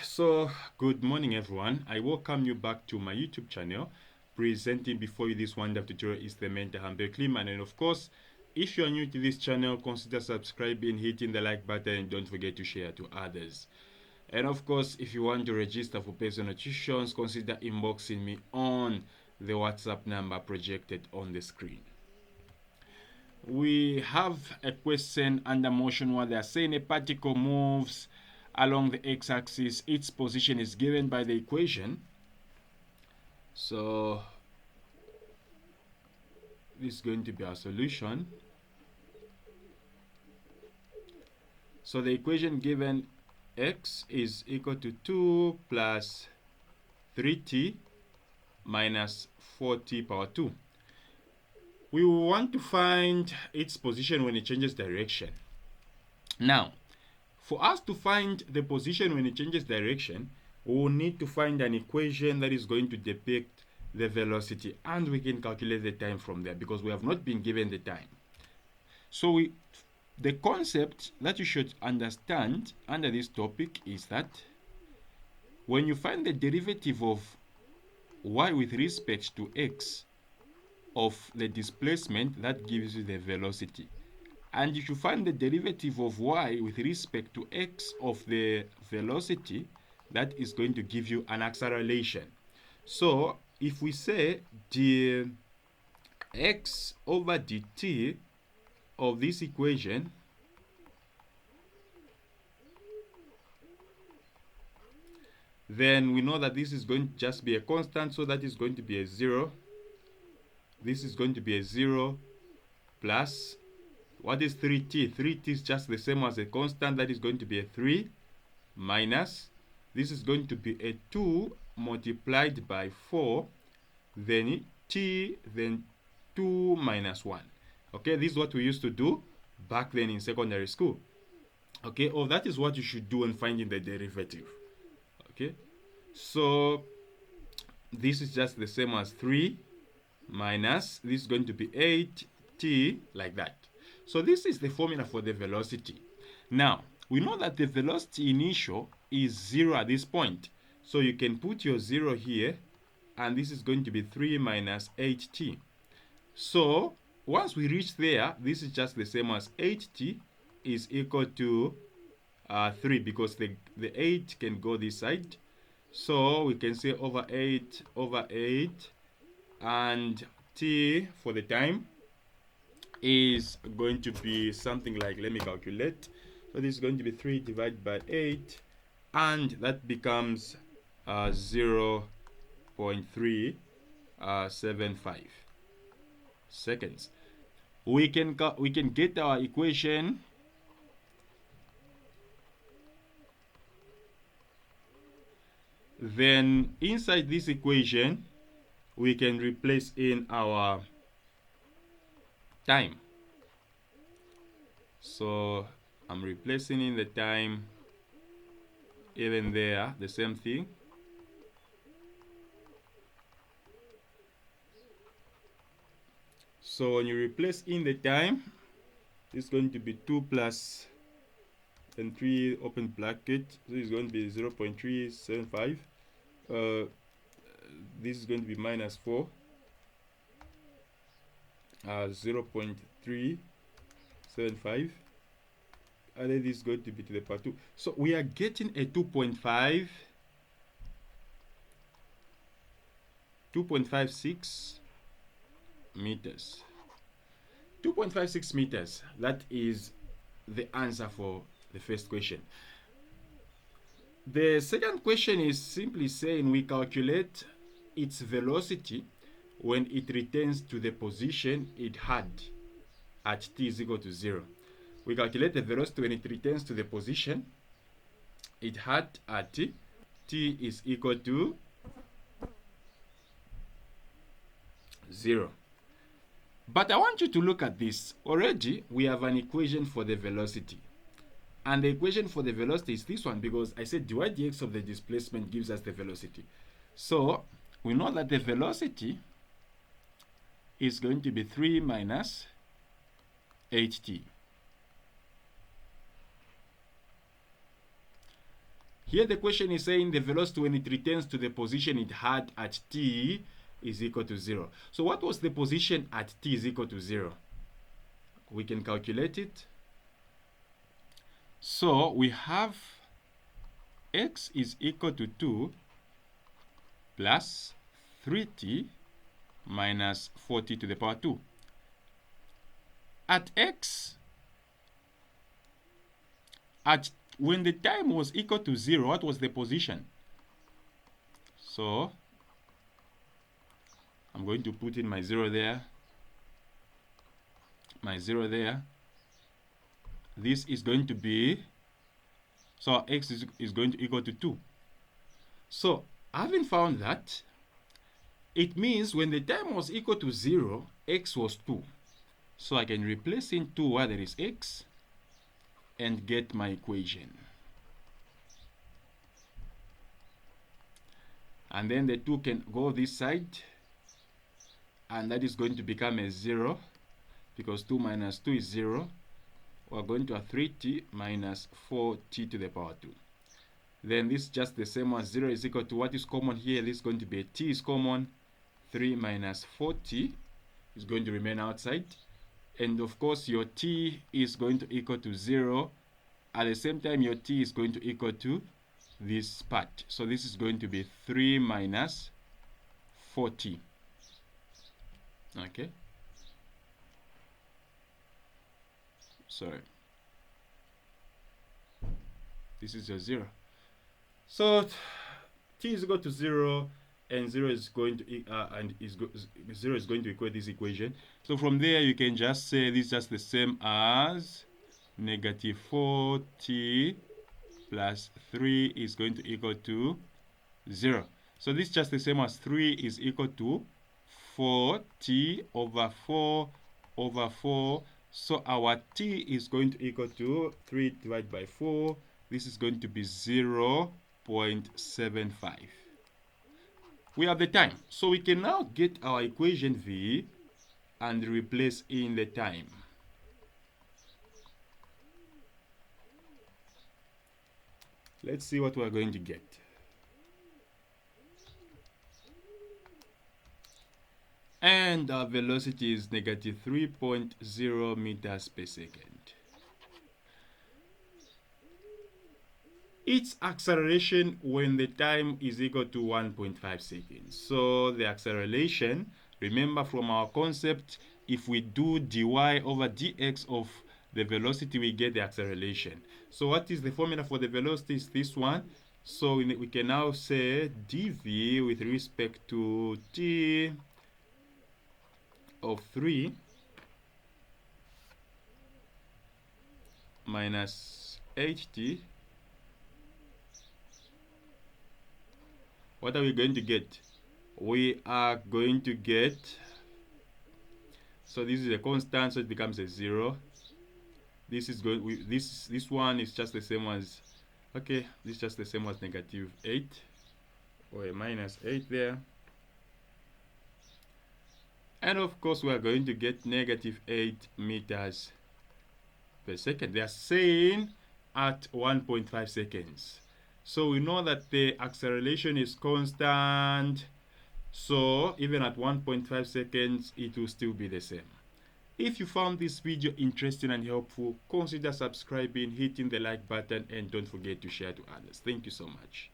So, good morning, everyone. I welcome you back to my YouTube channel. Presenting before you this wonderful tutorial is the mentor Humble Kliman. And of course, if you are new to this channel, consider subscribing, hitting the like button, and don't forget to share to others. And of course, if you want to register for personal tuitions, consider inboxing me on the WhatsApp number projected on the screen. We have a question under motion where they are saying a particle moves along the x-axis. Its position is given by the equation. So this is going to be our solution. So the equation given x is equal to 2 plus 3t minus 4t power 2. We want to find its position when it changes direction. Now, for us to find the position when it changes direction, we will need to find an equation that is going to depict the velocity, and we can calculate the time from there because we have not been given the time. So the concept that you should understand under this topic is that when you find the derivative of y with respect to x of the displacement, that gives you the velocity. And if you find the derivative of y with respect to x of the velocity, that is going to give you an acceleration. So if we say dx over dt of this equation then we know that this is going to just be a constant, so that is going to be a 0. This is going to be a 0 plus, what is 3t? 3t is just the same as a constant, that is going to be a 3 minus, this is going to be a 2 multiplied by 4, then t, then 2 minus 1. Okay, this is what we used to do back then in secondary school. Okay, that is what you should do when finding the derivative. Okay, so this is just the same as 3 minus, this is going to be 8t, like that. So this is the formula for the velocity. Now, we know that the velocity initial is 0 at this point. So you can put your 0 here, and this is going to be 3 minus 8t. So once we reach there, this is just the same as 8t is equal to 3, because the 8 can go this side. So we can say over 8 over 8, and t for the time is going to be something like, let me calculate. So this is going to be 3 divided by 8, and that becomes 0.375 seconds. We can get our equation. Then inside this equation, we can replace in our time. So I'm replacing in the time, even there, the same thing. So when you replace in the time, it's going to be 2 plus and 3 open bracket, so it's going to be 0.375. This is going to be minus 4, 0.375, and then this is going to be to the power 2. So we are getting a 2.56 meters. 2.56 meters, that is the answer for the first question. The second question is simply saying we calculate its velocity when it returns to the position it had at t is equal to 0. We calculate the velocity when it returns to the position it had at t is equal to 0. But I want you to look at this. Already we have an equation for the velocity. And the equation for the velocity is this one, because I said dy dx of the displacement gives us the velocity. So we know that the velocity is going to be 3 minus 8t. Here the question is saying the velocity when it returns to the position it had at t is equal to 0. So what was the position at t is equal to 0? We can calculate it. So we have x is equal to 2 plus 3t minus 4t to the power 2. At x, when the time was equal to 0, what was the position? So I'm going to put in my 0 there, my 0 there. This is going to be, so x is going to equal to 2. So having found that, it means when the time was equal to 0, x was 2. So I can replace in 2 where there is x and get my equation. And then the 2 can go this side, and that is going to become a 0 because 2 minus 2 is 0. We're going to have 3t minus 4t to the power 2. Then this is just the same as 0 is equal to what is common here. This is going to be a t is common. 3 minus 4t is going to remain outside. And of course, your t is going to equal to 0. At the same time, your t is going to equal to this part. So this is going to be 3 minus 4t. Okay. Sorry. This is your 0. So t is equal to 0, and 0 is going to 0 is going to equate this equation. So from there you can just say this is just the same as negative 4t plus 3 is going to equal to 0. So this is just the same as 3 is equal to 4t over 4 over 4. So our t is going to equal to 3 divided by 4. This is going to be 0.75. We have the time. So we can now get our equation v and replace in the time. Let's see what we're going to get. And our velocity is negative 3.0 meters per second. Its acceleration when the time is equal to 1.5 seconds. So the acceleration, remember from our concept, if we do dy over dx of the velocity, we get the acceleration. So what is the formula for the velocity? Is this one. So we can now say dv with respect to t of 3 minus 8t. What are we going to get? We are going to get, so this is a constant, so it becomes a 0. This is going, this one is just the same as, okay, this is just the same as negative 8 or a minus 8 there. And of course, we are going to get negative 8 meters per second. They are saying at 1.5 seconds. So we know that the acceleration is constant. So even at 1.5 seconds, it will still be the same. If you found this video interesting and helpful, consider subscribing, hitting the like button, and don't forget to share to others. Thank you so much.